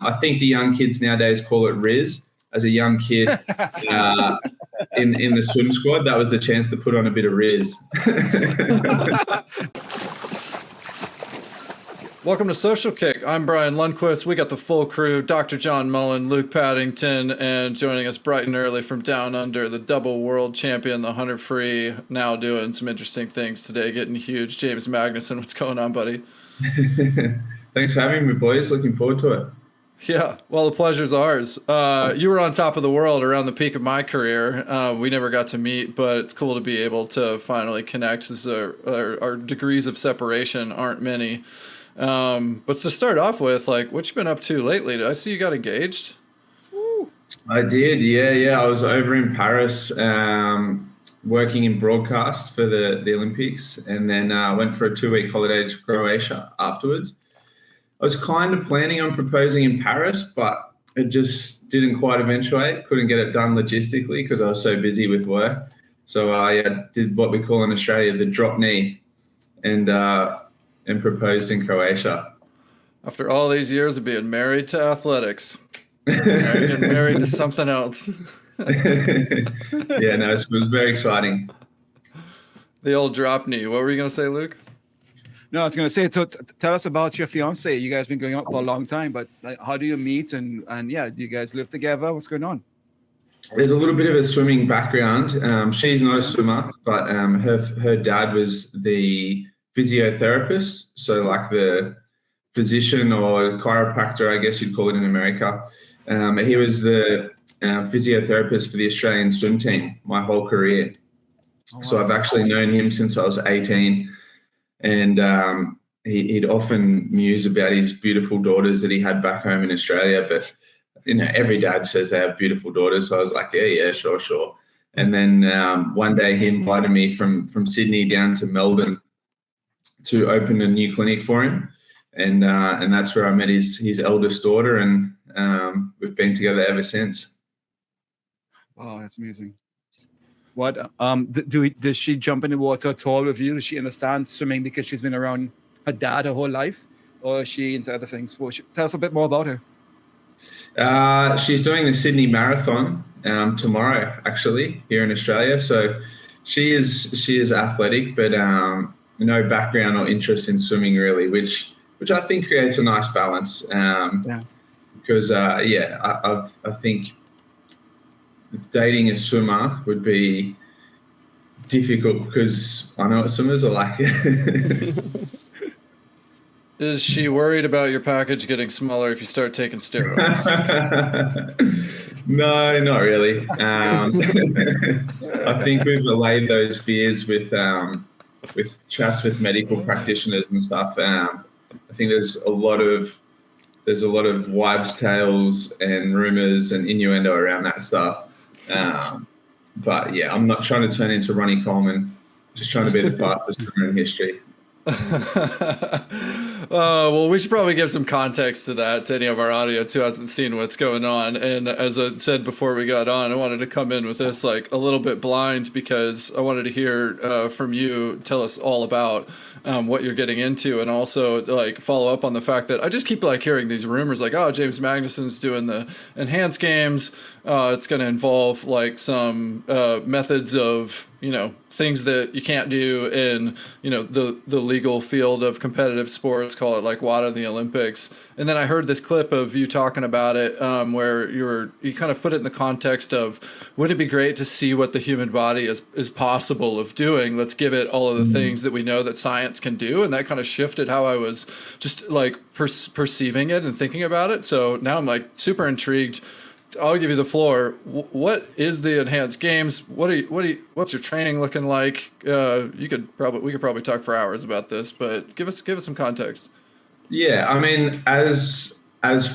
I think the young kids nowadays call it Riz. As a young kid in the swim squad, that was the chance to put on a bit of Riz. Welcome to Social Kick. I'm Brian Lundquist. We got the full crew, Dr. John Mullen, Luke Paddington, and joining us bright and early from down under, the double world champion, the 100 free, now doing some interesting things today, getting huge, James Magnussen. What's going on, buddy? Thanks for having me, boys. Looking forward to it. Yeah, well, the pleasure's ours. You were on top of the world around the peak of my career. We never got to meet, but it's cool to be able to finally connect. Our degrees of separation aren't many. But to start off with, like, what you been up to lately? Did I see you got engaged? Woo. I did, yeah. I was over in Paris working in broadcast for the Olympics, and then went for a 2-week holiday to Croatia afterwards. I was kind of planning on proposing in Paris, but it just didn't quite eventuate. Couldn't get it done logistically because I was so busy with work. So I did what we call in Australia the drop knee, and proposed in Croatia. After all these years of being married to athletics, getting married to something else. Yeah, no, it was very exciting. The old drop knee. What were you going to say, Luke? No, I was going to say, so tell us about your fiance. You guys been going out for a long time, but like, how do you meet? And yeah, do you guys live together? What's going on? There's a little bit of a swimming background. She's not a swimmer, but her dad was the physiotherapist, so like the physician or chiropractor, I guess you'd call it in America. He was the physiotherapist for the Australian swim team my whole career. Oh, wow. So I've actually known him since I was 18, and he'd often muse about his beautiful daughters that he had back home in Australia. But you know, every dad says they have beautiful daughters, so I was like, yeah, sure. And then one day he invited me from Sydney down to Melbourne to open a new clinic for him, and that's where I met his eldest daughter, and we've been together ever since. Wow, that's amazing. What does she jump in the water at all with you? Does she understand swimming because she's been around her dad her whole life, or is she into other things? Well, tell us a bit more about her. She's doing the Sydney Marathon tomorrow, actually, here in Australia. So she is athletic, but no background or interest in swimming really, which I think creates a nice balance. Because I think dating a swimmer would be difficult because I know what swimmers are like. Is she worried about your package getting smaller if you start taking steroids? No, not really. I think we've allayed those fears with chats with medical practitioners and stuff. I think there's a lot of wives' tales and rumors and innuendo around that stuff. But yeah, I'm not trying to turn into Ronnie Coleman. Just trying to be the fastest swimmer in history. Well, we should probably give some context to that to any of our audience who hasn't seen what's going on. And as I said before we got on, I wanted to come in with this like a little bit blind because I wanted to hear from you. Tell us all about what you're getting into, and also like follow up on the fact that I just keep like hearing these rumors like, oh, James Magnussen's doing the enhanced games. It's going to involve like some methods of, you know, things that you can't do in, you know, the legal field of competitive sports, call it like WADA, the Olympics. And then I heard this clip of you talking about it where you kind of put it in the context of, wouldn't it be great to see what the human body is possible of doing? Let's give it all of the things that we know that science can do. And that kind of shifted how I was just like perceiving it and thinking about it. So now I'm like super intrigued. I'll give you the floor. What is the enhanced games? What's your training looking like? We could probably talk for hours about this, but give us some context. Yeah, I mean, as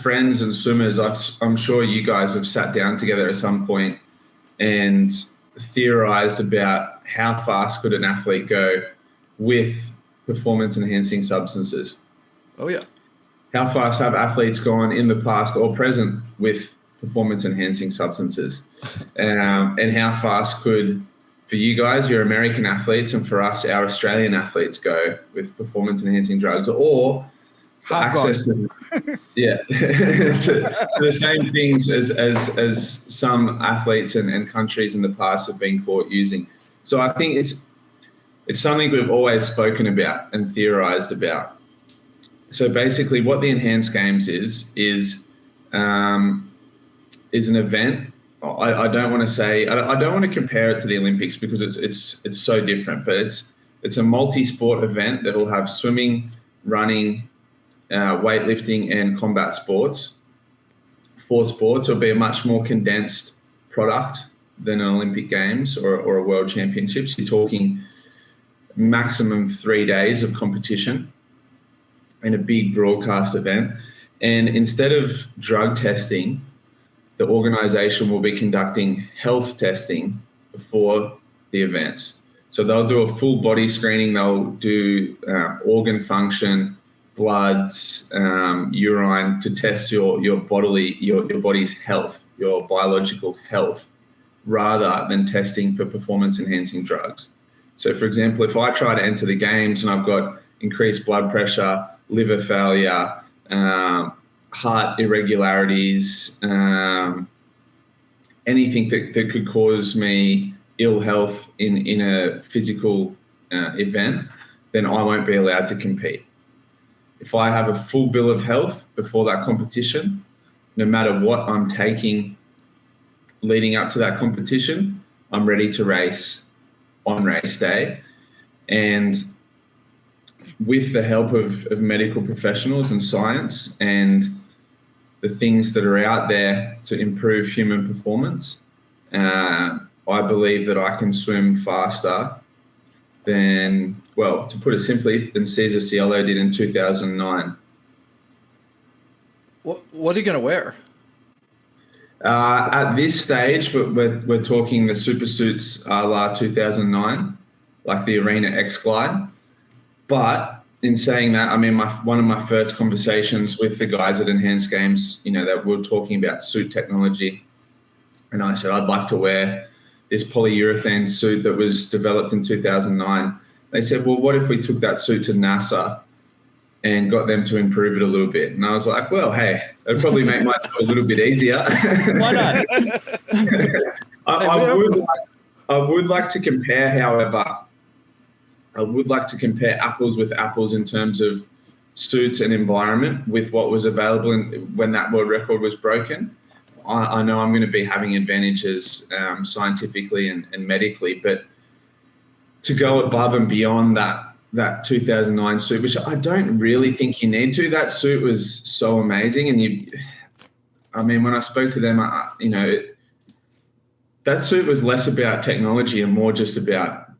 friends and swimmers, I'm sure you guys have sat down together at some point and theorized about how fast could an athlete go with performance enhancing substances. Oh yeah. How fast have athletes gone in the past or present with performance enhancing substances, and how fast could, for you guys, your American athletes, and for us, our Australian athletes, go with performance enhancing drugs? Or access to, to the same things as some athletes and countries in the past have been caught using. So I think it's something we've always spoken about and theorized about. So basically what the Enhanced Games is an event. I don't want to say, I don't want to compare it to the Olympics because it's so different, but it's a multi-sport event that will have swimming, running, weightlifting and combat sports. 4 sports. It'll be a much more condensed product than an Olympic Games or a World Championships. You're talking maximum 3 days of competition in a big broadcast event. And instead of drug testing, the organization will be conducting health testing before the events. So they'll do a full body screening. They'll do organ function, bloods, urine to test your body's health, your biological health, rather than testing for performance enhancing drugs. So for example, if I try to enter the games and I've got increased blood pressure, liver failure, heart irregularities, anything that could cause me ill health in a physical event, then I won't be allowed to compete. If I have a full bill of health before that competition, no matter what I'm taking leading up to that competition, I'm ready to race on race day. And with the help of medical professionals and science and the things that are out there to improve human performance, I believe that I can swim faster than, well, to put it simply, than Cesar Cielo did in 2009. What are you going to wear? At this stage, we're talking the super suits a la 2009, like the Arena X Glide. But in saying that, I mean, one of my first conversations with the guys at Enhanced Games, that we're talking about suit technology. And I said, I'd like to wear this polyurethane suit that was developed in 2009. They said, well, what if we took that suit to NASA and got them to improve it a little bit? And I was like, well, hey, it'd probably make my job a little bit easier. Why not? I would like to compare, however, apples with apples in terms of suits and environment with what was available when that world record was broken. I know I'm going to be having advantages scientifically and medically, but to go above and beyond that 2009 suit, which I don't really think you need to. That suit was so amazing. And when I spoke to them, that suit was less about technology and more just about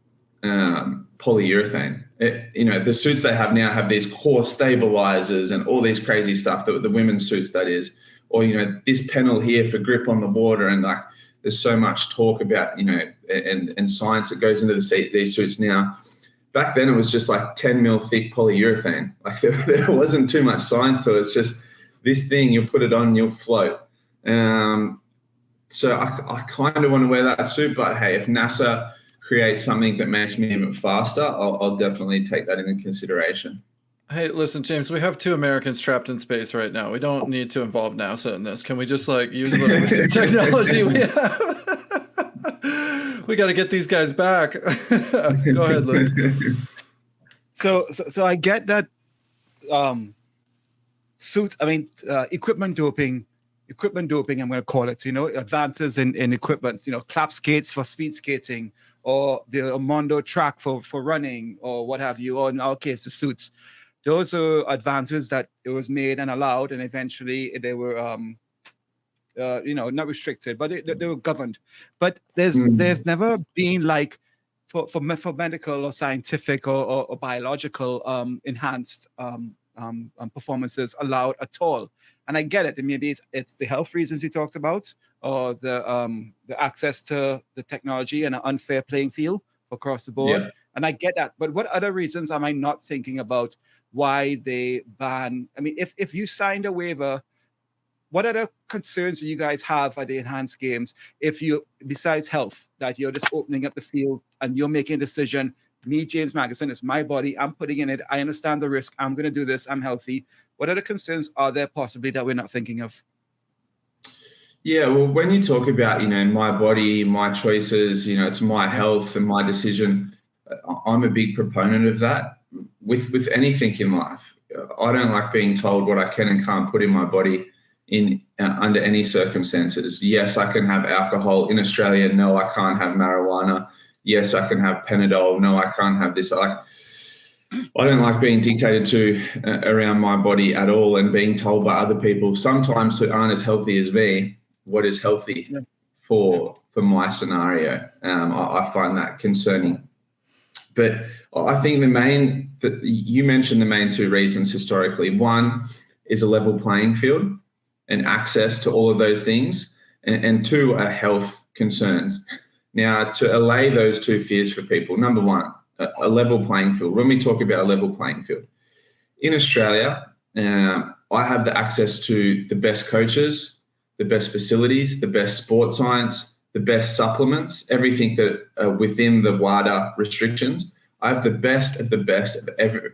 polyurethane. The suits they have now have these core stabilizers and all these crazy stuff, the women's suits, that is, or, this panel here for grip on the water. And like, there's so much talk about, and science that goes into these suits now. Back then it was just like 10 mil thick polyurethane. Like there wasn't too much science to it. It's just this thing, you'll put it on, you'll float. So I kind of want to wear that suit, but hey, if NASA creates something that makes me even faster, I'll definitely take that into consideration. Hey, listen, James, we have 2 Americans trapped in space right now. We don't need to involve NASA in this. Can we just use whatever technology we have? We got to get these guys back. Go ahead, Luke. So I get that equipment doping, I'm going to call it, advances in equipment, clap skates for speed skating, or the Mondo track for running, or what have you, or in our case, the suits. Those are advances that it was made and allowed, and eventually they were, not restricted, but they were governed. But there's never been for medical or scientific or biological enhanced performances allowed at all. And I get it. And maybe it's the health reasons you talked about, or the access to the technology and an unfair playing field across the board. Yeah. And I get that. But what other reasons am I not thinking about why they ban? I mean, if you signed a waiver, what other concerns do you guys have at the Enhanced Games? If you, besides health, that you're just opening up the field and you're making a decision, me, James Magnussen, it's my body, I'm putting in it, I understand the risk, I'm going to do this, I'm healthy. What other concerns are there possibly that we're not thinking of? Yeah, well, when you talk about, my body, my choices, it's my health and my decision, I'm a big proponent of that with anything in life. I don't like being told what I can and can't put in my body in under any circumstances. Yes, I can have alcohol in Australia. No, I can't have marijuana. Yes, I can have Panadol. No, I can't have this. I don't like being dictated to around my body at all, and being told by other people, sometimes who aren't as healthy as me, what is healthy for my scenario. I find that concerning. But I think you mentioned the main two reasons historically. One is a level playing field and access to all of those things, and two are health concerns. Now, to allay those two fears for people, number one, a level playing field. When we talk about a level playing field, in Australia, I have the access to the best coaches, the best facilities, the best sports science, the best supplements, everything that within the WADA restrictions. I have the best of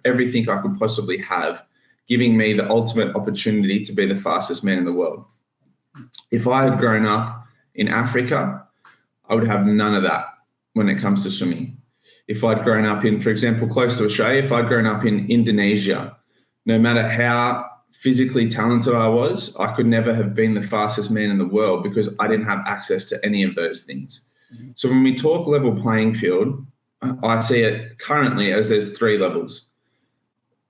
everything I could possibly have, giving me the ultimate opportunity to be the fastest man in the world. If I had grown up in Africa, I would have none of that when it comes to swimming. If I'd grown up in, for example, close to Australia, if I'd grown up in Indonesia, no matter how physically talented I was, I could never have been the fastest man in the world because I didn't have access to any of those things. Mm-hmm. So when we talk level playing field, I see it currently as there's three levels.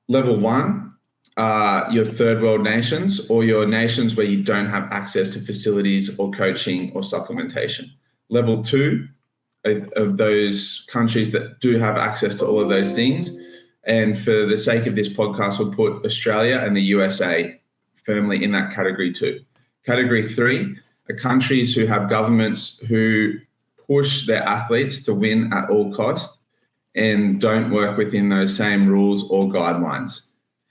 Level one are your third world nations, or your nations where you don't have access to facilities or coaching or supplementation. Level two of those countries that do have access to all of those things. And for the sake of this podcast, we'll put Australia and the USA firmly in that category too. Category three are countries who have governments who push their athletes to win at all costs and don't work within those same rules or guidelines.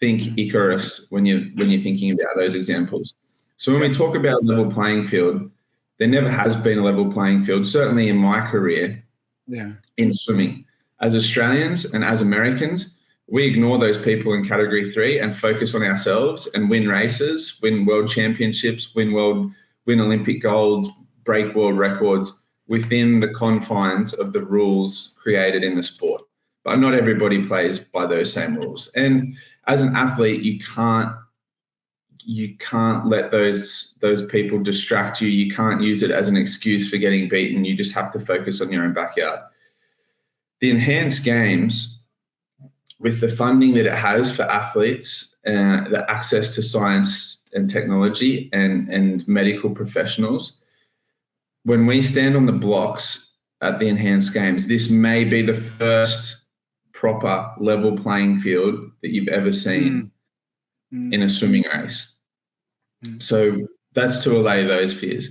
Think Icarus when you're thinking about those examples. So when we talk about level playing field, there never has been a level playing field, certainly in my career, in swimming. As Australians and as Americans, we ignore those people in category three and focus on ourselves and win races, win world championships, win Olympic golds, break world records within the confines of the rules created in the sport. But not everybody plays by those same rules. And as an athlete, you can't let those people distract you. You can't use it as an excuse for getting beaten. You just have to focus on your own backyard. The enhanced games, with the funding that it has for athletes, the access to science and technology and medical professionals, when we stand on the blocks at the enhanced games, this may be the first proper level playing field that you've ever seen in a swimming race. So that's to allay those fears.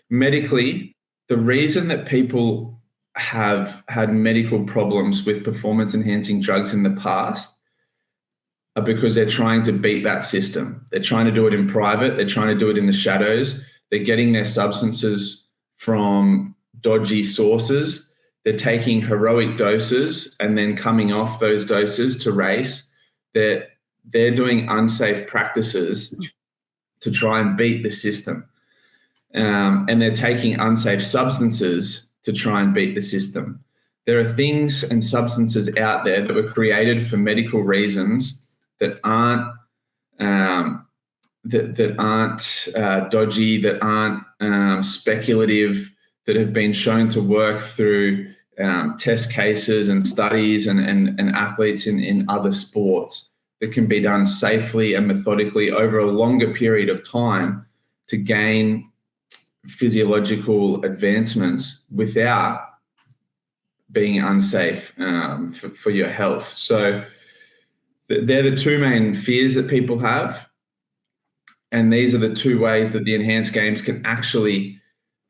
Medically, the reason that people have had medical problems with performance-enhancing drugs in the past are because they're trying to beat that system. They're trying to do it in private. They're trying to do it in the shadows. They're getting their substances from dodgy sources. They're taking heroic doses and then coming off those doses to race. They're doing unsafe practices to try and beat the system. And they're taking unsafe substances to try and beat the system. There are things and substances out there that were created for medical reasons that aren't dodgy, that aren't speculative, that have been shown to work through test cases and studies and athletes in other sports, that can be done safely and methodically over a longer period of time to gain physiological advancements without being unsafe for your health. So they're the two main fears that people have. And these are the two ways that the enhanced games can actually,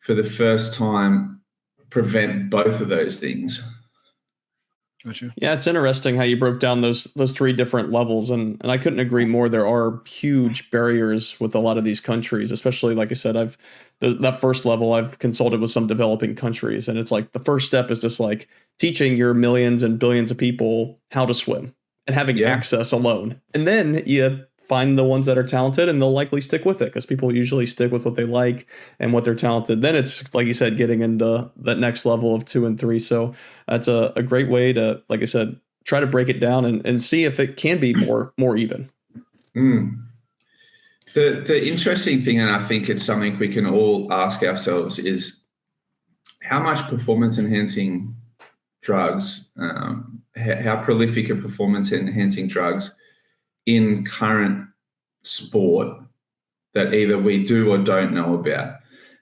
for the first time, prevent both of those things. Gotcha. Yeah, it's interesting how you broke down those three different levels, and I couldn't agree more. There are huge barriers with a lot of these countries, especially, like I said, that first level I've consulted with some developing countries, and it's like the first step is just like teaching your millions and billions of people how to swim and having access alone. And then you find the ones that are talented, and they'll likely stick with it because people usually stick with what they like and what they're talented. Then it's, like you said, getting into that next level of 2 and 3. So that's a great way to, like I said, try to break it down and see if it can be more even. The interesting thing, and I think it's something we can all ask ourselves, is how much performance-enhancing drugs, how prolific are performance-enhancing drugs in current sport that either we do or don't know about.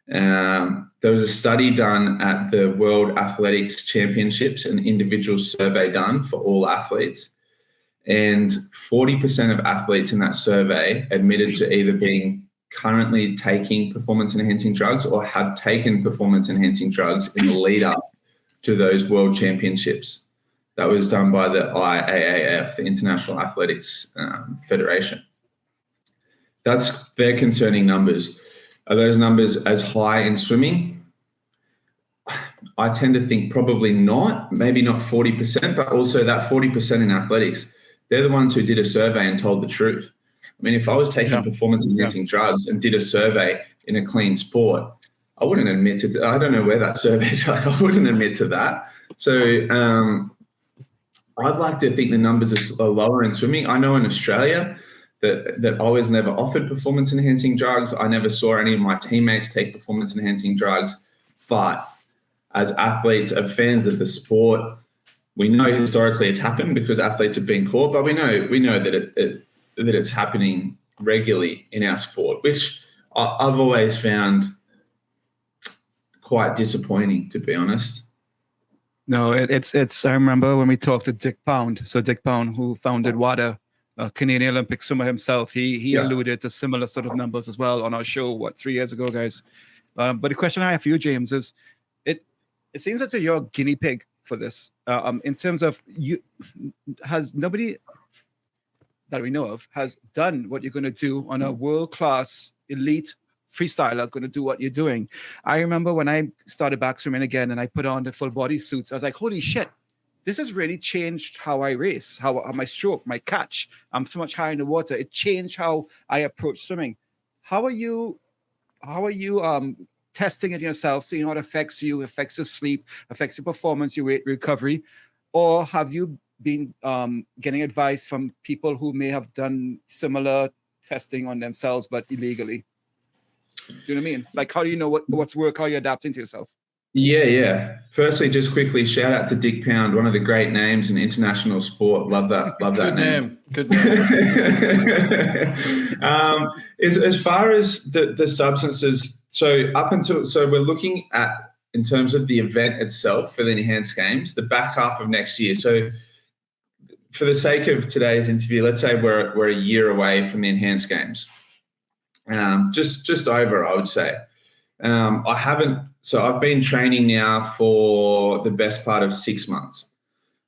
There was a study done at the World Athletics Championships, an individual survey done for all athletes, and 40% of athletes in that survey admitted to either being currently taking performance-enhancing drugs or have taken performance-enhancing drugs in the lead up to those World Championships. That was done by the IAAF, the International Athletics Federation. They're concerning numbers. Are those numbers as high in swimming? I tend to think probably not, maybe not 40%, but also that 40% in athletics, they're the ones who did a survey and told the truth. I mean, if I was taking performance-enhancing drugs and did a survey in a clean sport, I wouldn't admit to. I don't know where that survey is. I wouldn't admit to that. So I'd like to think the numbers are lower in swimming. I know in Australia that I was never offered performance-enhancing drugs. I never saw any of my teammates take performance-enhancing drugs. But as athletes, as fans of the sport, we know historically it's happened because athletes have been caught. But we know that it's happening regularly in our sport, which I've always found quite disappointing, to be honest. No, it's. I remember when we talked to Dick Pound. So Dick Pound, who founded WADA, a Canadian Olympic swimmer himself, he alluded to similar sort of numbers as well on our show, 3 years ago, guys. But the question I have for you, James, is it seems as though you're a guinea pig for this. In terms of has nobody that we know of has done what you're going to do on a world-class elite freestyler going to do what you're doing. I remember when I started back swimming again and I put on the full body suits, I was like, holy shit, this has really changed how I race, how my stroke, my catch. I'm so much higher in the water. It changed how I approach swimming. How are you testing it yourself, seeing how it affects you, affects your sleep, affects your performance, your weight recovery? Or have you been getting advice from people who may have done similar testing on themselves but illegally? Do you know what I mean? Like, how do you know what's work? How are you adapting to yourself? Yeah. Firstly, just quickly, shout out to Dick Pound, one of the great names in international sport. Love that Good name. Good name. As far as the substances, so we're looking at, in terms of the event itself for the Enhanced Games, the back half of next year. So for the sake of today's interview, let's say we're a year away from the Enhanced Games. Just over, I would say. I've been training now for the best part of 6 months,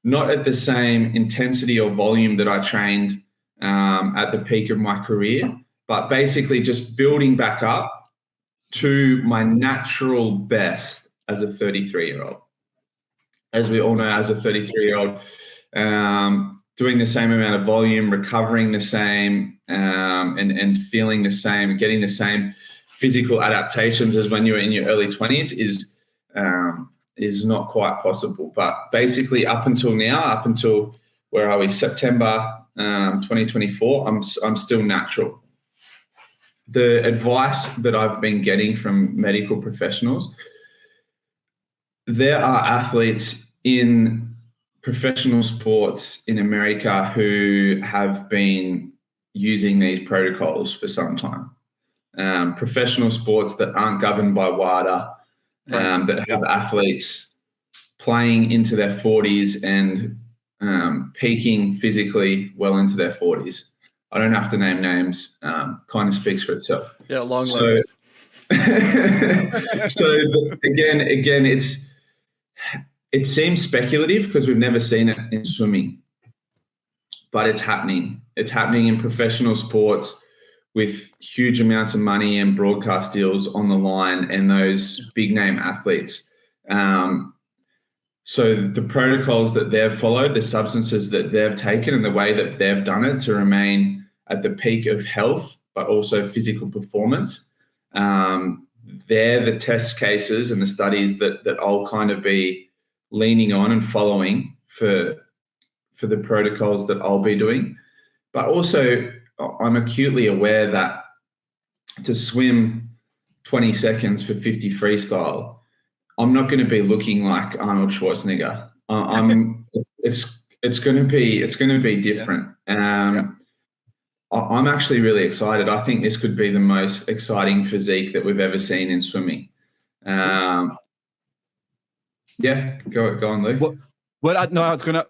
not at the same intensity or volume that I trained at the peak of my career, but basically just building back up to my natural best as a 33-year-old. As we all know, as a 33-year-old, doing the same amount of volume, recovering the same, and feeling the same, getting the same physical adaptations as when you're in your early 20s is not quite possible. But basically, up until now, where are we? September 2024, I'm still natural. The advice that I've been getting from medical professionals, there are athletes in professional sports in America who have been using these protocols for some time. Professional sports that aren't governed by WADA, that have athletes playing into their 40s and peaking physically well into their 40s. I don't have to name names, kind of speaks for itself. Yeah, long list. So again, it seems speculative because we've never seen it in swimming, but it's happening. It's happening in professional sports with huge amounts of money and broadcast deals on the line and those big name athletes. So the protocols that they've followed, the substances that they've taken and the way that they've done it to remain at the peak of health, but also physical performance. They're the test cases and the studies that I'll kind of be leaning on and following for the protocols that I'll be doing. But also, I'm acutely aware that to swim 20 seconds for 50 freestyle, I'm not going to be looking like Arnold Schwarzenegger. It's going to be different. I'm actually really excited. I think this could be the most exciting physique that we've ever seen in swimming. Go on, Luke. I was gonna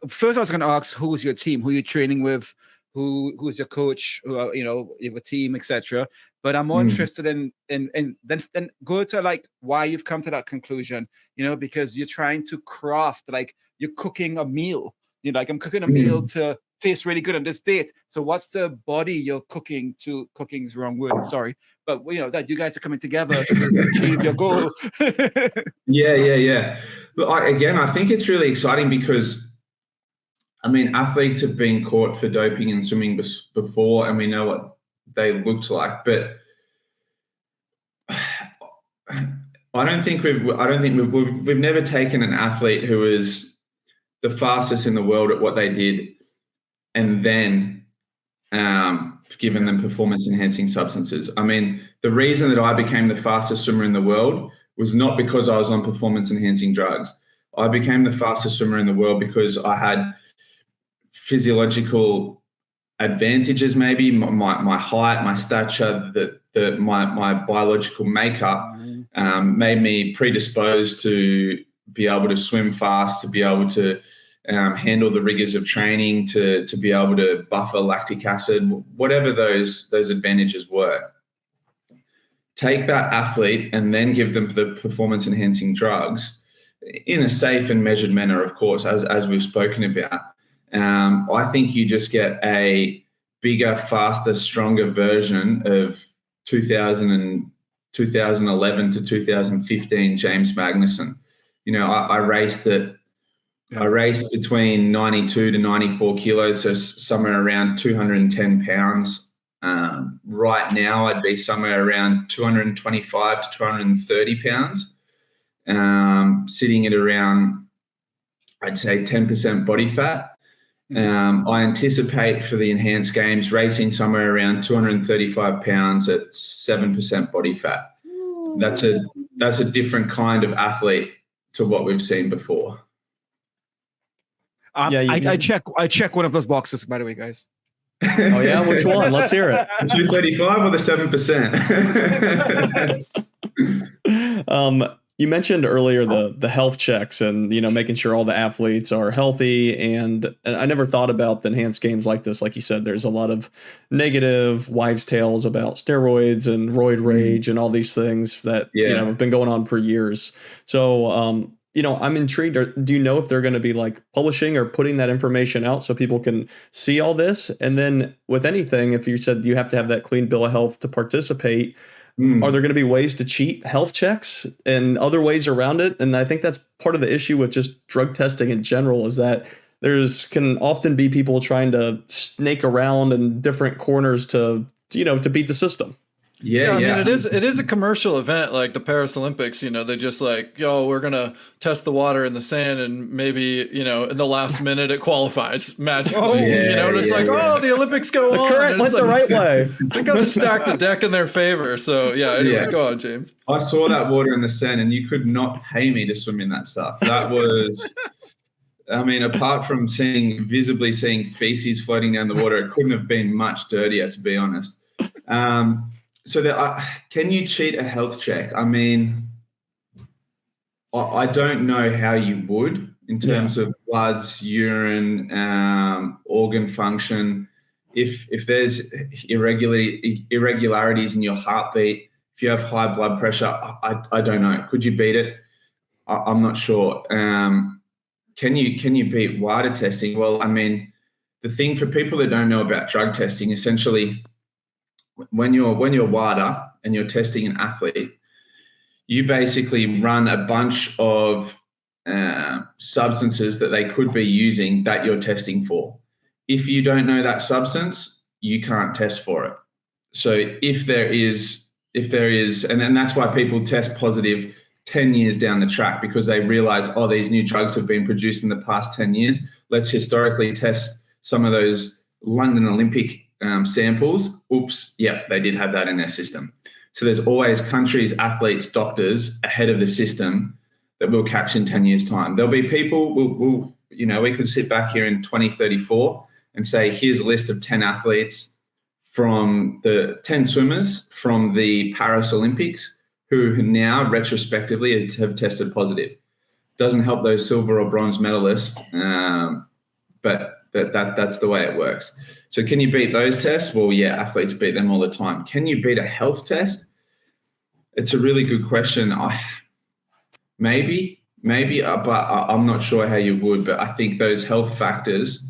ask, who's your team? Who you're training with? Who's your coach? You have a team, etc. But I'm more interested in then go to like why you've come to that conclusion. Because you're trying to craft, like you're cooking a meal. Like, I'm cooking a meal to taste really good on this date. So what's the body you're cooking to? Cooking's the wrong word, sorry. But that you guys are coming together to achieve your goal. Yeah. But I think it's really exciting because, athletes have been caught for doping in swimming before, and we know what they looked like. But we've never taken an athlete who is the fastest in the world at what they did and then given them performance-enhancing substances. The reason that I became the fastest swimmer in the world was not because I was on performance-enhancing drugs. I became the fastest swimmer in the world because I had physiological advantages, maybe my height, my stature, my biological makeup made me predisposed to be able to swim fast, to be able to handle the rigors of training, to be able to buffer lactic acid, whatever those advantages were. Take that athlete and then give them the performance-enhancing drugs in a safe and measured manner, of course, as we've spoken about. I think you just get a bigger, faster, stronger version of 2011 to 2015 James Magnussen. I raced between 92 to 94 kilos, so somewhere around 210 pounds. Right now, I'd be somewhere around 225 to 230 pounds, sitting at around, I'd say, 10% body fat. I anticipate for the enhanced games racing somewhere around 235 pounds at 7% body fat. That's a different kind of athlete to what we've seen before. I check one of those boxes, by the way, guys. Oh yeah, which one? Let's hear it. 235 or the 7%? You mentioned earlier the health checks and making sure all the athletes are healthy, and I never thought about the enhanced games like this. Like you said, there's a lot of negative wives' tales about steroids and roid rage and all these things that have been going on for years. So I'm intrigued. Do you know if they're going to be like publishing or putting that information out so people can see all this? And then with anything, if you said you have to have that clean bill of health to participate, are there going to be ways to cheat health checks and other ways around it? And I think that's part of the issue with just drug testing in general, is that can often be people trying to snake around in different corners to beat the system. Yeah, I mean, it is a commercial event like the Paris Olympics. They just like, we're gonna test the water in the sand, and maybe in the last minute it qualifies magically. And it's the Olympics go on. The current went the right way. They got to stack the deck in their favor. So anyway, go on, James. I saw that water in the sand, and you could not pay me to swim in that stuff. That was. Apart from visibly seeing feces floating down the water, it couldn't have been much dirtier, to be honest. So can you cheat a health check? I don't know how you would in terms of bloods, urine, organ function. If there's irregularities in your heartbeat, if you have high blood pressure, I don't know. Could you beat it? I'm not sure. Can you beat WADA testing? Well, the thing for people that don't know about drug testing, essentially, when you're WADA and you're testing an athlete, you basically run a bunch of substances that they could be using that you're testing for. If you don't know that substance, you can't test for it. So if there is, and that's why people test positive 10 years down the track, because they realize, oh, these new drugs have been produced in the past 10 years. Let's historically test some of those London Olympic samples. Oops, yep, they did have that in their system. So there's always countries, athletes, doctors ahead of the system that we'll catch in 10 years' time. There'll be people, we could sit back here in 2034 and say, here's a list of 10 athletes from the 10 swimmers from the Paris Olympics who now retrospectively have tested positive. Doesn't help those silver or bronze medalists, but that's the way it works. So can you beat those tests? Well, yeah, athletes beat them all the time. Can you beat a health test? It's a really good question. Maybe, but I'm not sure how you would. But I think those health factors,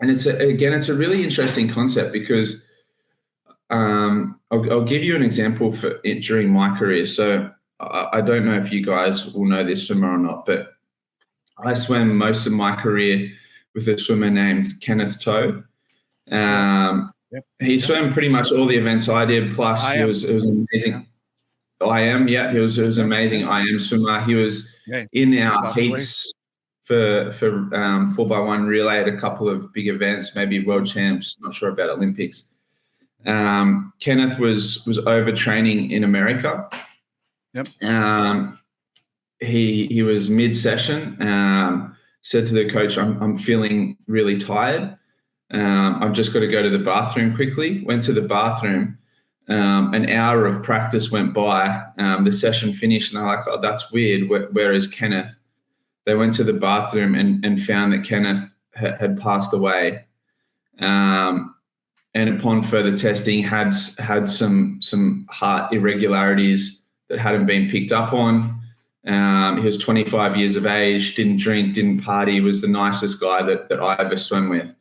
and it's a really interesting concept, because I'll give you an example for it during my career. So I don't know if you guys will know this swimmer or not, but I swam most of my career with a swimmer named Kenneth Toe. He swam pretty much all the events I did. Plus, it was amazing. He was amazing. I am swimmer. He was in our heats for 4x1 relay at a couple of big events, maybe world champs. Not sure about Olympics. Kenneth was overtraining in America. He was mid-session. Said to the coach, I'm feeling really tired. I've just got to go to the bathroom quickly. Went to the bathroom. An hour of practice went by. The session finished, and they're like, oh, that's weird. Where is Kenneth? They went to the bathroom and found that Kenneth had passed away. And upon further testing, had some heart irregularities that hadn't been picked up on. He was 25 years of age, didn't drink, didn't party, was the nicest guy that I ever swam with.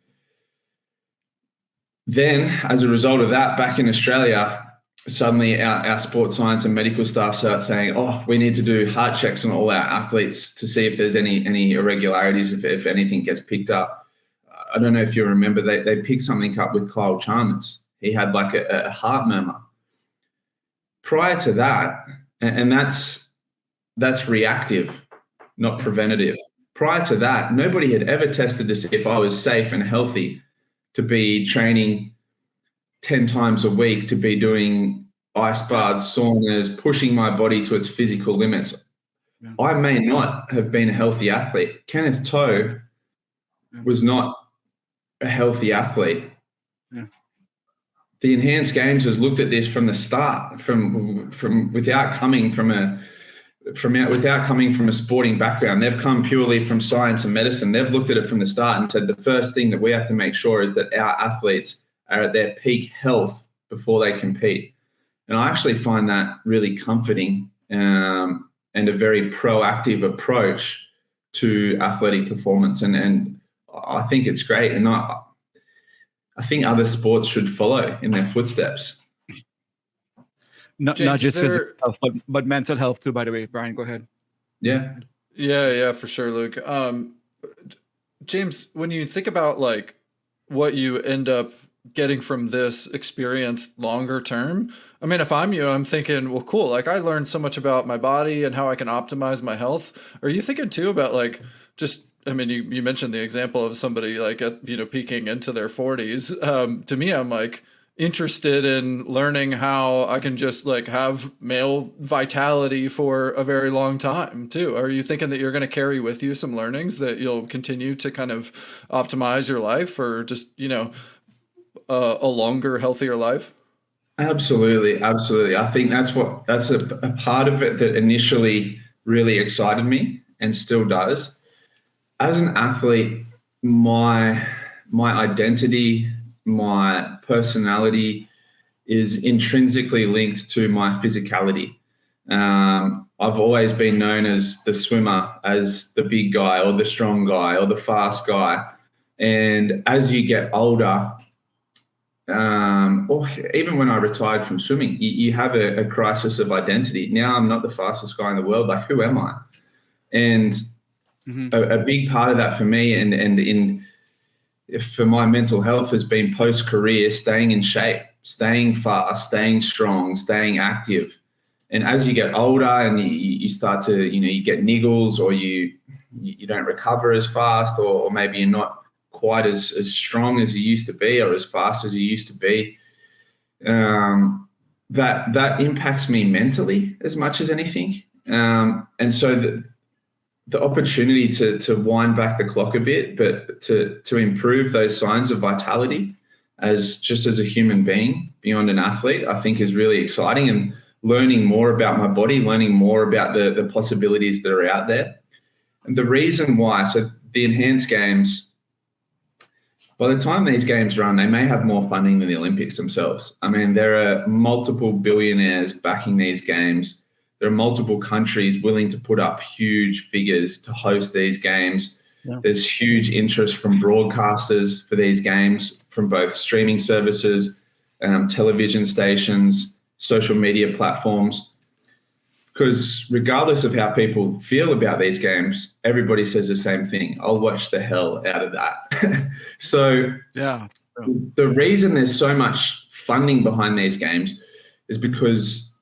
Then, as a result of that, back in Australia, suddenly our sports science and medical staff start saying, oh, we need to do heart checks on all our athletes to see if there's any irregularities, if anything gets picked up. I don't know if you remember, they picked something up with Kyle Chalmers. He had like a heart murmur. Prior to that, and that's reactive, not preventative. Prior to that, nobody had ever tested to see if I was safe and healthy to be training 10 times a week, to be doing ice baths, saunas, pushing my body to its physical limits. I may not have been a healthy athlete. Kenneth Toe was not a healthy athlete. The Enhanced Games has looked at this from the start, without coming from a sporting background. They've come purely from science and medicine. They've looked at it from the start and said the first thing that we have to make sure is that our athletes are at their peak health before they compete. And I actually find that really comforting, and a very proactive approach to athletic performance. And I think it's great. And I think other sports should follow in their footsteps. Not just physical health, but mental health too, by the way. Brian, go ahead. Yeah, for sure, Luke. James, when you think about like what you end up getting from this experience longer term, I mean, if I'm you, I'm thinking, well, cool. Like I learned so much about my body and how I can optimize my health. Are you thinking too about like just, I mean, you mentioned the example of somebody like peaking into their 40s. To me, I'm like interested in learning how I can just like have male vitality for a very long time too. Are you thinking that you're going to carry with you some learnings that you'll continue to kind of optimize your life, or just, a longer, healthier life? Absolutely. I think that's a part of it that initially really excited me and still does. As an athlete, my identity, my personality is intrinsically linked to my physicality. I've always been known as the swimmer, as the big guy or the strong guy or the fast guy. And as you get older, or even when I retired from swimming, you have a crisis of identity. Now I'm not the fastest guy in the world. Like, who am I? And a big part of that for me, and in for my mental health has been post-career staying in shape, staying fast, staying strong, staying active. And as you get older and you start to, you get niggles, or you don't recover as fast, or maybe you're not quite as strong as you used to be, or as fast as you used to be, that impacts me mentally as much as anything. And so the opportunity to wind back the clock a bit, but to improve those signs of vitality as a human being beyond an athlete, I think is really exciting. And learning more about my body, learning more about the possibilities that are out there. And the reason why, so the enhanced games, by the time these games run, they may have more funding than the Olympics themselves. I mean, there are multiple billionaires backing these games. There are multiple countries willing to put up huge figures to host these games. Yeah. There's huge interest from broadcasters for these games, from both streaming services, television stations, social media platforms. Because regardless of how people feel about these games, everybody says the same thing: I'll watch the hell out of that. So yeah, the reason there's so much funding behind these games is because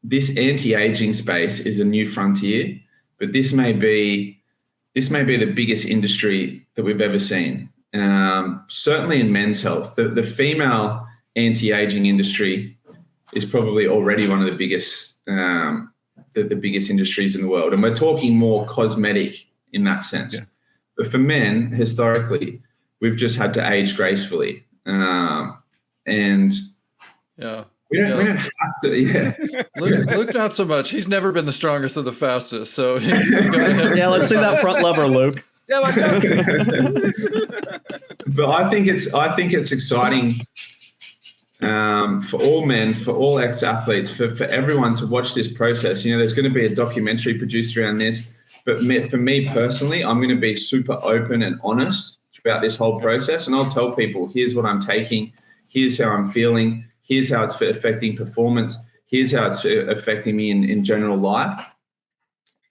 this anti-aging space is a new frontier, but this may be the biggest industry that we've ever seen. Certainly in men's health, the female anti-aging industry is probably already one of the biggest the biggest industries in the world. And we're talking more cosmetic in that sense. Yeah. But for men, historically, we've just had to age gracefully. And yeah. We don't have to, yeah. Luke, not so much. He's never been the strongest or the fastest. So yeah, let's see that front lever, Luke. Yeah, but I think it's exciting for all men, for all ex-athletes, for everyone to watch this process. There's going to be a documentary produced around this. But for me personally, I'm going to be super open and honest throughout this whole process, and I'll tell people, here's what I'm taking, here's how I'm feeling, here's how it's affecting performance, here's how it's affecting me in general life.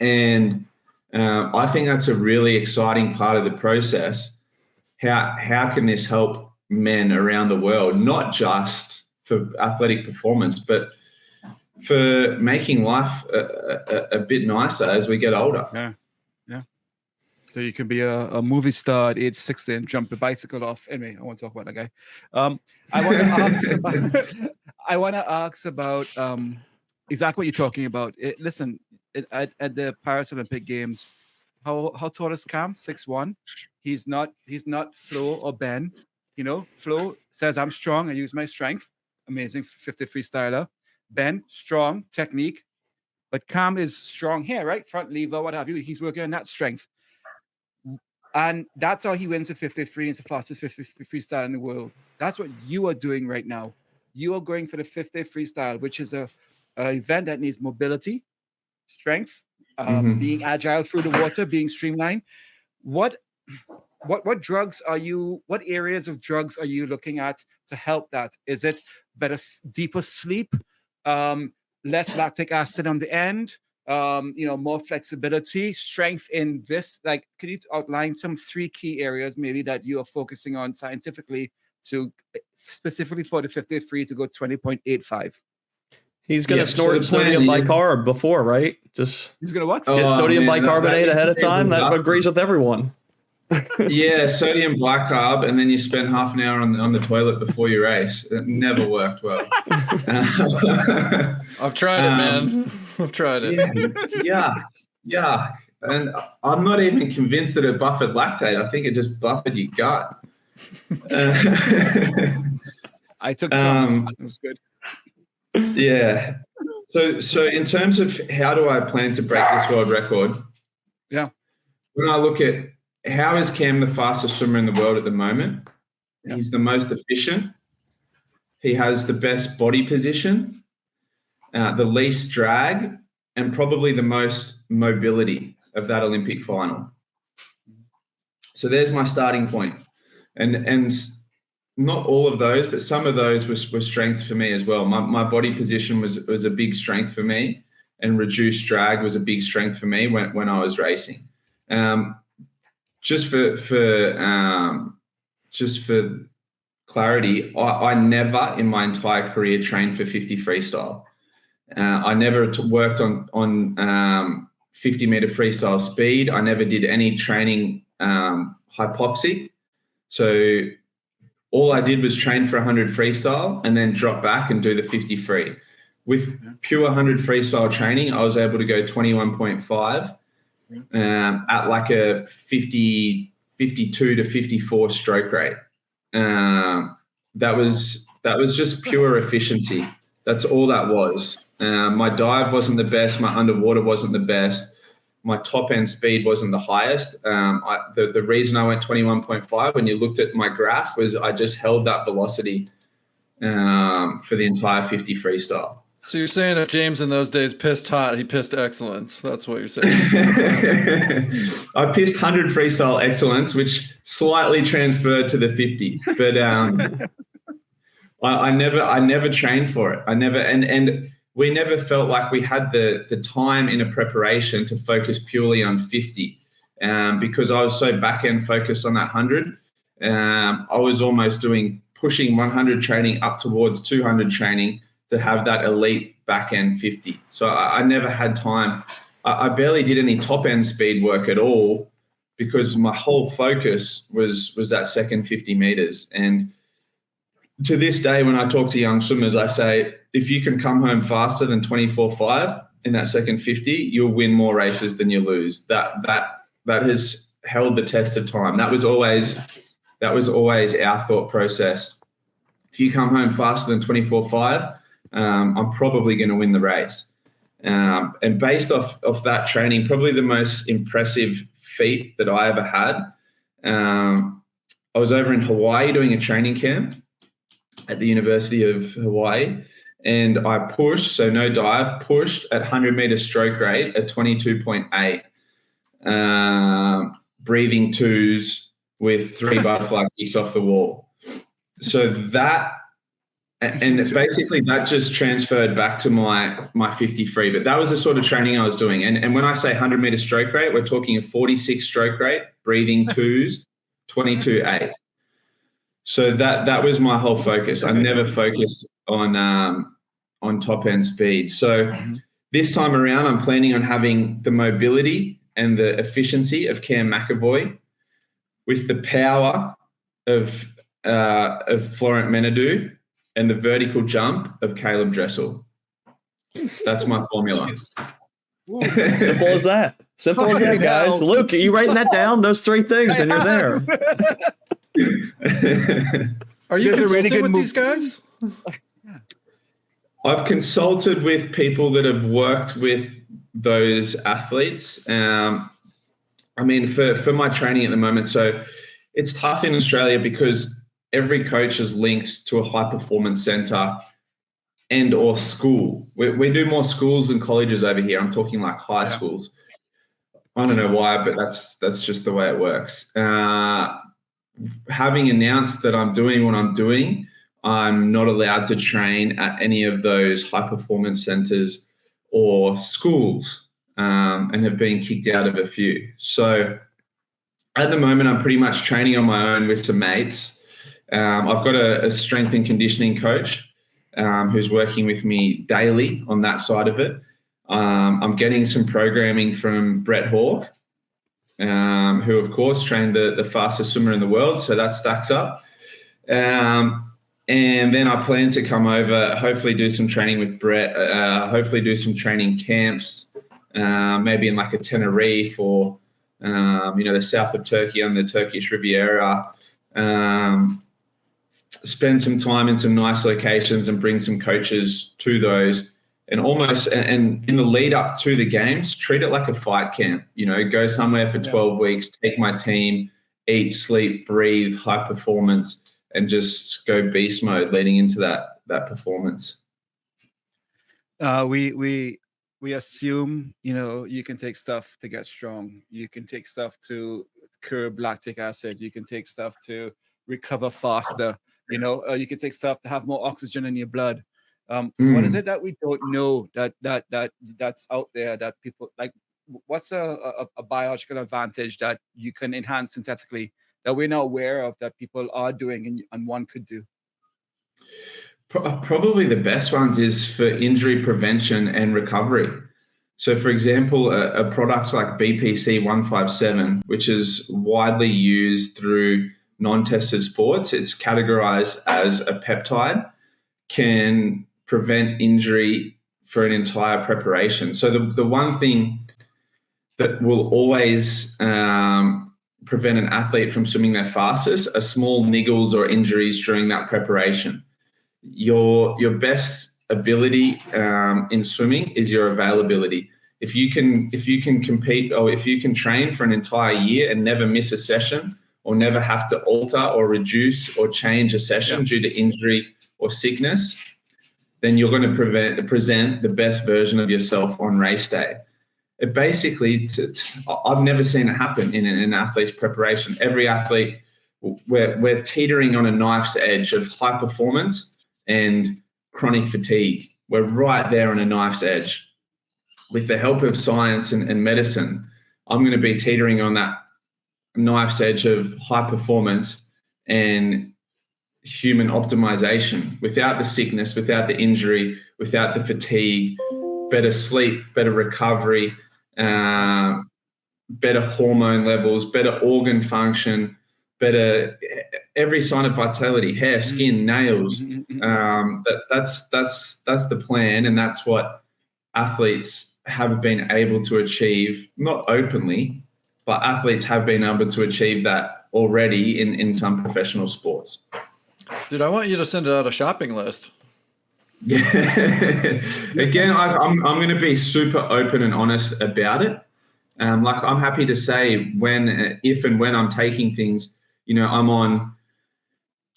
And I think that's a really exciting part of the process. How can this help men around the world, not just for athletic performance, but for making life a bit nicer as we get older? Yeah. So you can be a movie star at age 60 and jump the bicycle off. Anyway, I want to talk about that guy. I want to ask about exactly what you're talking about. Listen, at the Paris Olympic Games, how tall is Cam? 6'1". He's not Flo or Ben. Flo says, I'm strong, I use my strength. Amazing 50 freestyler. Ben, strong, technique. But Cam is strong here, right? Front lever, what have you. He's working on that strength. And that's how he wins the 53 and it's the fastest 50 freestyle in the world. That's what you are doing right now. You are going for the 50 freestyle, which is a event that needs mobility, strength, being agile through the water, being streamlined. What drugs are you, what areas of drugs are you looking at to help that? Is it better, deeper sleep, less lactic acid on the end, more flexibility, strength in this? Like, can you outline some 3 key areas maybe that you are focusing on scientifically to specifically for the 53 to go 20.85? He's going to snort sodium bicarb before, right? He's going to what? Get sodium bicarbonate ahead of time. That agrees with everyone. Yeah, sodium bicarb, and then you spend half an hour on the toilet before you race. It never worked well. I've tried it, man. I've tried it. Yeah. And I'm not even convinced that it buffered lactate. I think it just buffered your gut. I took Tom's. It was good. Yeah. So in terms of how do I plan to break this world record? Yeah. When I look at how is Cam the fastest swimmer in the world at the moment? Yeah. He's the most efficient. He has the best body position, the least drag, and probably the most mobility of that Olympic final. So there's my starting point. And not all of those, but some of those were strengths for me as well. My body position was a big strength for me, and reduced drag was a big strength for me when I was racing. Just for just for clarity, I never in my entire career trained for 50 freestyle. I never worked on 50 meter freestyle speed. I never did any training hypoxia. So all I did was train for 100 freestyle and then drop back and do the 50 free. With pure 100 freestyle training, I was able to go 21.5 at like a 52 to 54 stroke rate. That was just pure efficiency. That's all that was. My dive wasn't the best. My underwater wasn't the best. My top end speed wasn't the highest. The reason I went 21.5 when you looked at my graph was I just held that velocity for the entire 50 freestyle. So you're saying if James in those days pissed hot, he pissed excellence. That's what you're saying. I pissed 100 freestyle excellence, which slightly transferred to the 50. But I never trained for it. I never, and we never felt like we had the time in a preparation to focus purely on 50. Because I was so back end focused on that 100. I was almost pushing 100 training up towards 200 training to have that elite back end 50. So I never had time. I barely did any top end speed work at all because my whole focus was that second 50 meters. And to this day, when I talk to young swimmers, I say, if you can come home faster than 24.5 in that second 50, you'll win more races than you lose. That has held the test of time. That was always our thought process. If you come home faster than 24.5, I'm probably going to win the race. And based off that training, probably the most impressive feat that I ever had, I was over in Hawaii doing a training camp at the University of Hawaii, and I pushed, so no dive, pushed at 100 meter stroke rate at 22.8, breathing twos with 3 butterfly kicks off the wall. So that, and basically that just transferred back to my 50 free, but that was the sort of training I was doing. And when I say 100 meter stroke rate, we're talking a 46 stroke rate, breathing twos, 22.8. So that was my whole focus. I never focused on top end speed. So this time around, I'm planning on having the mobility and the efficiency of Cam McAvoy with the power of Florent Menadou and the vertical jump of Caleb Dressel. That's my formula. Simple as that. Simple as that, guys. Luke, are you writing that down? Those 3 things, and you're there. Are you consulting with these guys? I've consulted with people that have worked with those athletes. I mean, for my training at the moment, so it's tough in Australia because every coach is linked to a high performance center and or school. We do more schools than colleges over here. I'm talking like high schools. I don't know why, but that's just the way it works. Having announced that I'm doing what I'm doing, I'm not allowed to train at any of those high performance centers or schools, and have been kicked out of a few. So at the moment, I'm pretty much training on my own with some mates. I've got a strength and conditioning coach who's working with me daily on that side of it. I'm getting some programming from Brett Hawke, who of course trained the fastest swimmer in the world. So that stacks up. And then I plan to come over, hopefully do some training with Brett, hopefully do some training camps, maybe in like a Tenerife or, the south of Turkey on the Turkish Riviera. Spend some time in some nice locations and bring some coaches to those, and and in the lead up to the games, treat it like a fight camp. Go somewhere for 12 weeks, take my team, eat, sleep, breathe, high performance, and just go beast mode leading into that performance. We assume you can take stuff to get strong. You can take stuff to curb lactic acid. You can take stuff to recover faster. You can take stuff to have more oxygen in your blood. What is it that we don't know that's out there that people like? What's a biological advantage that you can enhance synthetically that we're not aware of that people are doing and one could do? Probably the best ones is for injury prevention and recovery. So, for example, a product like BPC 157, which is widely used through non-tested sports, it's categorized as a peptide, can prevent injury for an entire preparation. So the one thing that will always prevent an athlete from swimming their fastest are small niggles or injuries during that preparation. Your best ability in swimming is your availability. If you can compete, or if you can train for an entire year and never miss a session, or never have to alter or reduce or change a session due to injury or sickness, then you're going to present the best version of yourself on race day. It basically, I've never seen it happen in an athlete's preparation. Every athlete, we're teetering on a knife's edge of high performance and chronic fatigue. We're right there on a knife's edge. With the help of science and medicine, I'm going to be teetering on that knife's edge of high performance and human optimization, without the sickness, without the injury, without the fatigue, better sleep, better recovery, better hormone levels, better organ function, better every sign of vitality, hair, skin, nails. That's the plan, and that's what athletes have been able to achieve, not openly, but athletes have been able to achieve that already in some professional sports. Dude, I want you to send out a shopping list. Yeah. Again, I'm going to be super open and honest about it. Like, I'm happy to say if and when I'm taking things, I'm on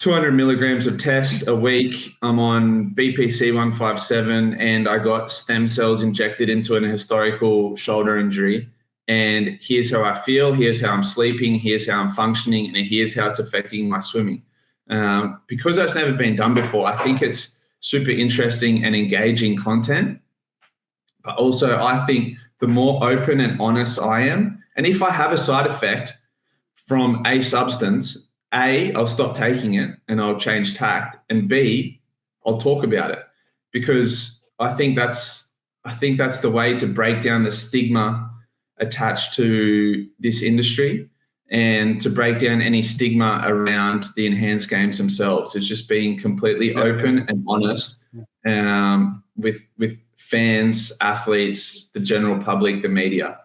200 milligrams of test a week. I'm on BPC 157, and I got stem cells injected into an historical shoulder injury. And here's how I feel, here's how I'm sleeping, here's how I'm functioning, and here's how it's affecting my swimming. Because that's never been done before, I think it's super interesting and engaging content. But also, I think the more open and honest I am, and if I have a side effect from a substance, A, I'll stop taking it and I'll change tact, and B, I'll talk about it, because I think that's the way to break down the stigma attached to this industry, and to break down any stigma around the enhanced games themselves. It's just being completely open and honest with fans, athletes, the general public, the media.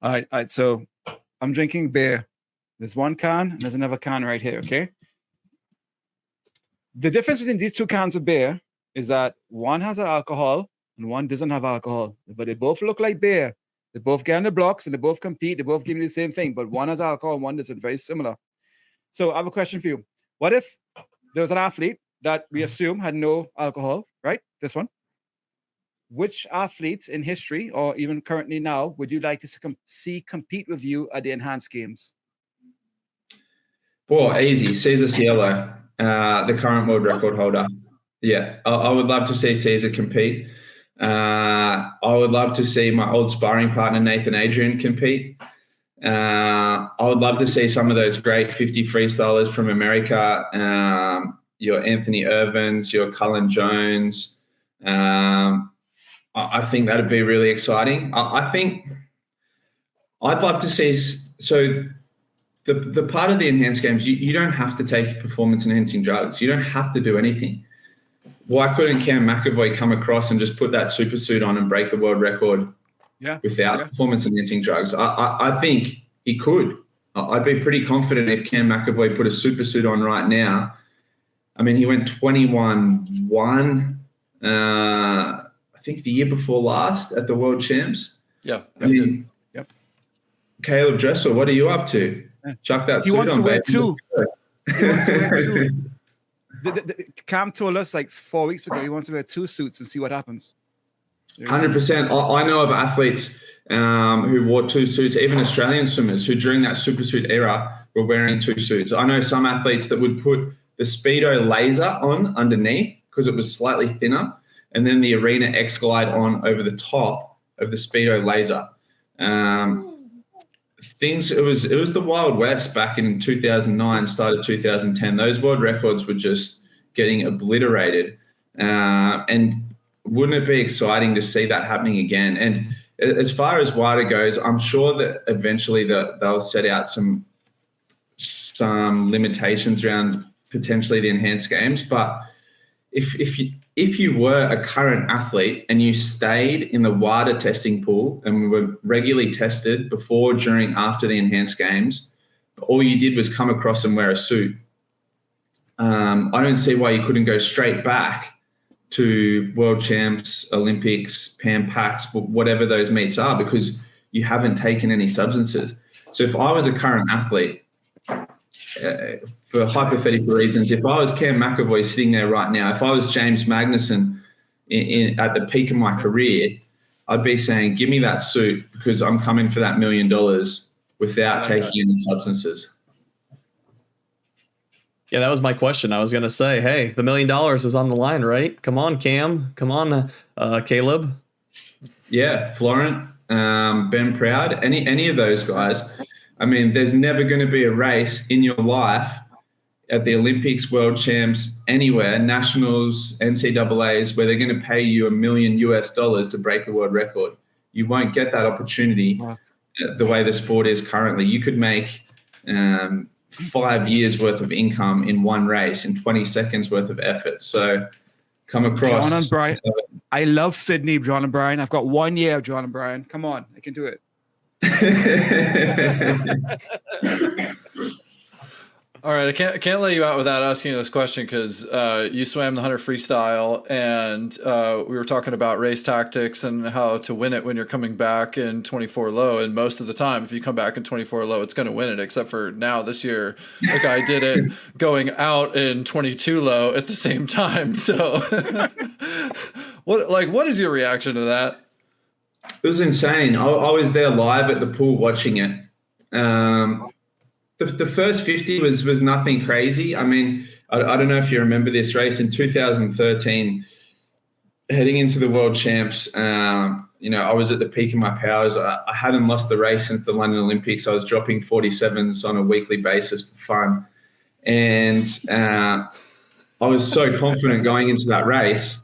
All right. So I'm drinking beer. There's one can and there's another can right here, okay? The difference between these two cans of beer is that one has alcohol and one doesn't have alcohol, but they both look like beer. They both get on the blocks and they both compete. They both give you the same thing, but one has alcohol and one doesn't. Very similar. So I have a question for you. What if there was an athlete that we assume had no alcohol, right? This one. Which athletes in history, or even currently now, would you like to see compete with you at the Enhanced Games? Well, easy. Cesar Cielo, the current world record holder. Yeah, I would love to see Cesar compete. I would love to see my old sparring partner, Nathan Adrian, compete. I would love to see some of those great 50 freestylers from America, your Anthony Irvins, your Cullen Jones. I think that'd be really exciting. I think I'd love to see, so the part of the Enhanced Games, you don't have to take performance-enhancing drugs. You don't have to do anything. Why couldn't Cam McAvoy come across and just put that super suit on and break the world record without performance-enhancing drugs? I think he could. I'd be pretty confident if Cam McAvoy put a super suit on right now. I mean, he went 21-1, I think the year before last at the World Champs. Yeah. I mean, Caleb Dressel, what are you up to? Chuck that suit on. He wants to wear two. He wants to wear two. Cam told us like 4 weeks ago he wants to wear two suits and see what happens. 100%. I know of athletes who wore two suits, even Australian swimmers who during that super suit era were wearing two suits. I know some athletes that would put the Speedo laser on underneath because it was slightly thinner, and then the Arena X Glide on over the top of the Speedo laser. it was the Wild West back in 2009, started 2010. Those world records were just getting obliterated. And wouldn't it be exciting to see that happening again? And as far as WADA goes, I'm sure that eventually they'll set out some limitations around potentially the enhanced games. But if you were a current athlete and you stayed in the WADA testing pool and were regularly tested before, during, after the enhanced games, all you did was come across and wear a suit, I don't see why you couldn't go straight back to World Champs, Olympics, Pan Pacs, whatever those meets are, because you haven't taken any substances. So if I was a current athlete, for hypothetical reasons, if I was Cam McAvoy sitting there right now, if I was James Magnussen at the peak of my career, I'd be saying, give me that suit because I'm coming for that $1 million without taking any substances. Yeah, that was my question. I was going to say, hey, the $1 million is on the line, right? Come on, Cam. Come on, Caleb. Yeah, Florent, Ben Proud, any of those guys. I mean, there's never going to be a race in your life at the Olympics, World Champs, anywhere, nationals, NCAAs, where they're going to pay you $1 million to break a world record. You won't get that opportunity the way the sport is currently. You could make 5 years worth of income in one race in 20 seconds worth of effort. So come across. John and Brian. I love Sydney, John and Brian. I've got 1 year of John and Brian. Come on, I can do it. All right, I can't let you out without asking you this question because you swam the 100 freestyle, and we were talking about race tactics and how to win it when you're coming back in 24 low. And most of the time, if you come back in 24 low, it's going to win it. Except for now, this year, the guy did it going out in 22 low at the same time. So, what is your reaction to that? It was insane. I was there live at the pool watching it. The first 50 was nothing crazy. I mean, I don't know if you remember this race in 2013, heading into the World Champs. I was at the peak of my powers. I hadn't lost the race since the London Olympics. I was dropping 47s on a weekly basis for fun. And I was so confident going into that race.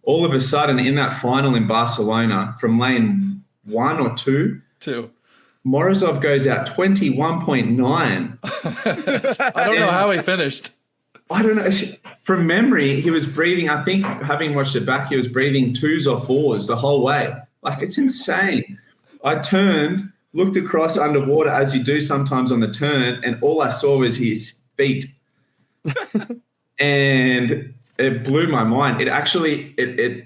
All of a sudden, in that final in Barcelona, from lane 1 or 2, Morozov goes out 21.9. I don't know how he finished. I don't know. From memory, he was breathing, I think, having watched it back, he was breathing 2s or 4s the whole way. Like, it's insane. I turned, looked across underwater as you do sometimes on the turn, and all I saw was his feet. And it blew my mind. It actually,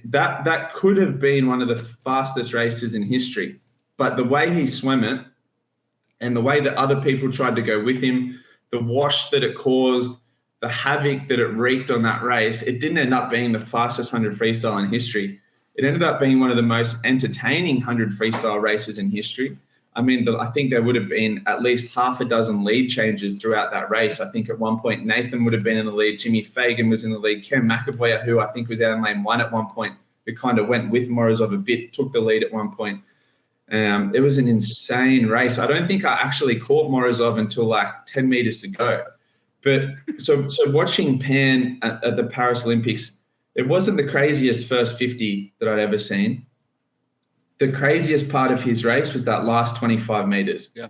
that could have been one of the fastest races in history. But the way he swam it and the way that other people tried to go with him, the wash that it caused, the havoc that it wreaked on that race, it didn't end up being the fastest 100 freestyle in history. It ended up being one of the most entertaining 100 freestyle races in history. I mean, I think there would have been at least half a dozen lead changes throughout that race. I think at one point, Nathan would have been in the lead. Jimmy Fagan was in the lead. Cam McAvoy, who I think was out in lane 1 at one point, who kind of went with Morozov a bit, took the lead at one point. It was an insane race. I don't think I actually caught Morozov until like 10 meters to go. But so watching Pan at the Paris Olympics, it wasn't the craziest first 50 that I'd ever seen. The craziest part of his race was that last 25 meters. Yeah.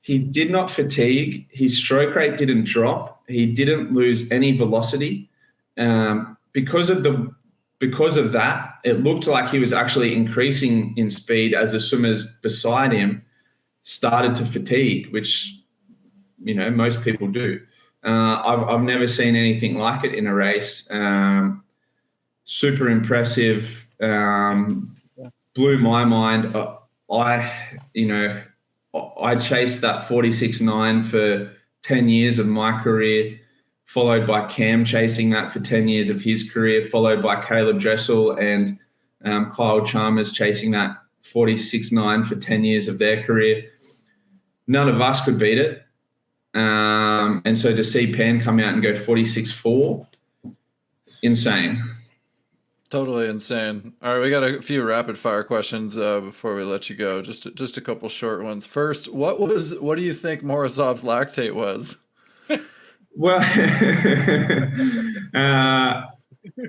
He did not fatigue. His stroke rate didn't drop. He didn't lose any velocity. Because of that, it looked like he was actually increasing in speed as the swimmers beside him started to fatigue, which, most people do. I've never seen anything like it in a race. Super impressive. Blew my mind. I chased that 46.9 for 10 years of my career, followed by Cam chasing that for 10 years of his career, followed by Caleb Dressel and Kyle Chalmers chasing that 46.9 for 10 years of their career. None of us could beat it. And so to see Pan come out and go 46.4, insane. Totally insane. All right, we got a few rapid fire questions before we let you go. Just a couple short ones. First, what do you think Morozov's lactate was? Well,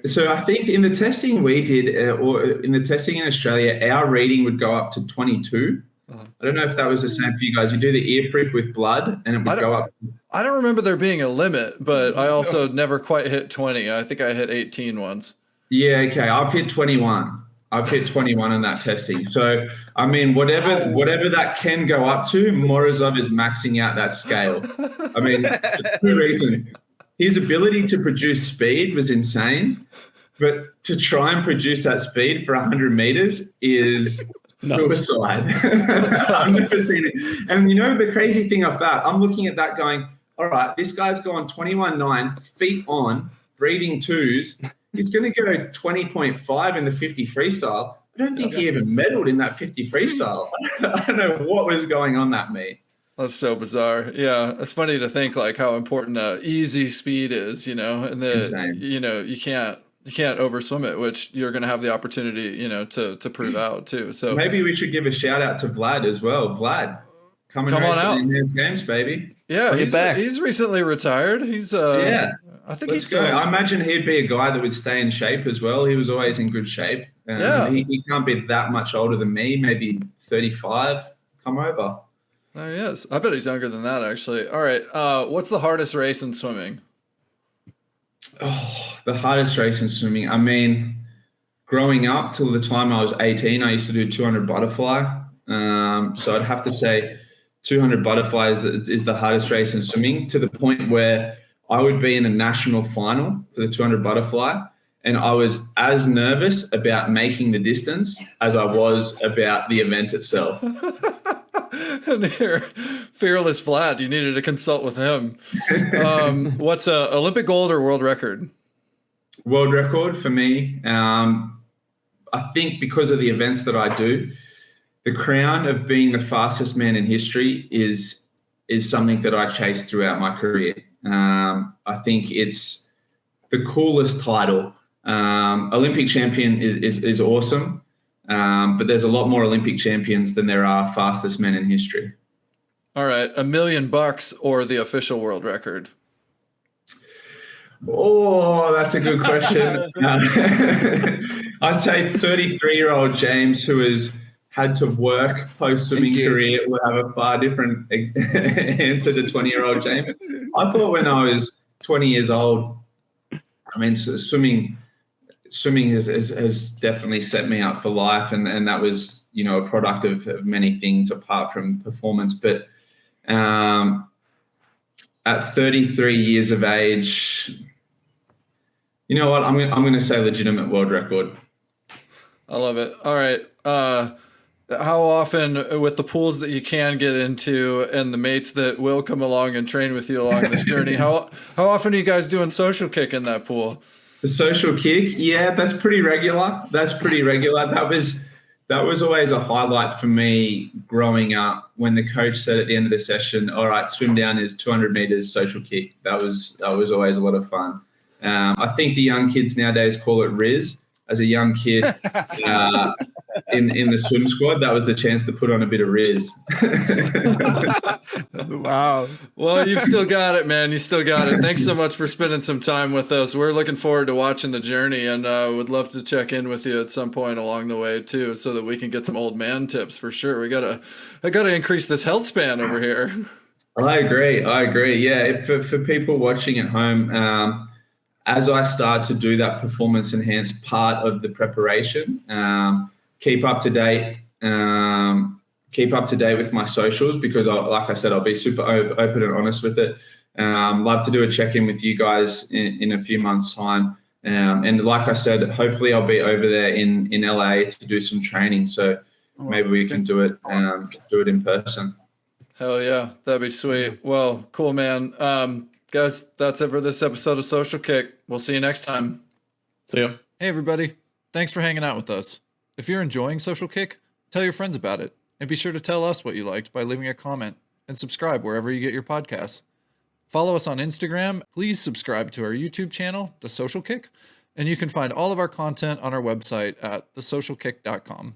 so I think in the testing we did, or in the testing in Australia, our reading would go up to 22. I don't know if that was the same for you guys. You do the ear prick with blood, and it would go up. I don't remember there being a limit, but I also never quite hit 20. I think I hit 18 once. Yeah, okay. I've hit 21. I've hit 21 in that testing. So, I mean, whatever that can go up to, Morozov is maxing out that scale. I mean, for 2 reasons. His ability to produce speed was insane, but to try and produce that speed for 100 meters is suicide. I've never seen it. And you know, the crazy thing of that, I'm looking at that going, all right, this guy's gone 21.9, feet on, breathing twos. He's going to go 20.5 in the 50 freestyle. I don't think he even medaled in that 50 freestyle. I don't know what was going on that meet. That's so bizarre. Yeah, it's funny to think like how important easy speed is, and you can't overswim it, which you're going to have the opportunity, to prove out too. So maybe we should give a shout out to Vlad as well. Vlad, come on out in these games, baby. Yeah, he's recently retired. He's I think he's still. I imagine he'd be a guy that would stay in shape as well. He was always in good shape. He can't be that much older than me. Maybe 35. Come over. Oh, yes. I bet he's younger than that, actually. All right. What's the hardest race in swimming? Oh, the hardest race in swimming. I mean, growing up till the time I was 18, I used to do 200 butterfly. So I'd have to say 200 butterflies is the hardest race in swimming, to the point where I would be in a national final for the 200 butterfly, and I was as nervous about making the distance as I was about the event itself. And here, fearless Vlad, you needed to consult with him. What's a Olympic gold or world record? World record for me. I think because of the events that I do, the crown of being the fastest man in history is something that I chase throughout my career. I think it's the coolest title. Olympic champion is awesome. But there's a lot more Olympic champions than there are fastest men in history. All right. $1 million or the official world record? Oh, that's a good question. I'd say 33-year-old James, who has had to work post-swimming career, will have a far different answer to 20-year-old James. I thought when I was 20 years old, I mean, swimming has definitely set me up for life, and that was, a product of many things apart from performance. But at 33 years of age, you know what? I'm going to say legitimate world record. I love it. All right. How often, with the pools that you can get into and the mates that will come along and train with you along this journey, how often are you guys doing social kick in that pool? The social kick, yeah, that's pretty regular. That was always a highlight for me growing up, when the coach said at the end of the session, all right, swim down is 200 meters social kick. That was always a lot of fun. I think the young kids nowadays call it Riz. As a young kid in the swim squad, that was the chance to put on a bit of Riz. Wow. Well, you've still got it, man. You still got it. Thanks so much for spending some time with us. We're looking forward to watching the journey, and would love to check in with you at some point along the way too, so that we can get some old man tips for sure. I gotta increase this health span over here. I agree. Yeah, for people watching at home, as I start to do that performance enhanced part of the preparation, keep up to date with my socials, because like I said, I'll be super open and honest with it. Love to do a check-in with you guys in a few months' time. And like I said, hopefully I'll be over there in LA to do some training. So maybe we can do it in person. Hell yeah, that'd be sweet. Well, cool, man. Guys, that's it for this episode of Social Kick. We'll see you next time. See ya. Hey, everybody. Thanks for hanging out with us. If you're enjoying Social Kick, tell your friends about it. And be sure to tell us what you liked by leaving a comment, and subscribe wherever you get your podcasts. Follow us on Instagram. Please subscribe to our YouTube channel, The Social Kick. And you can find all of our content on our website at thesocialkick.com.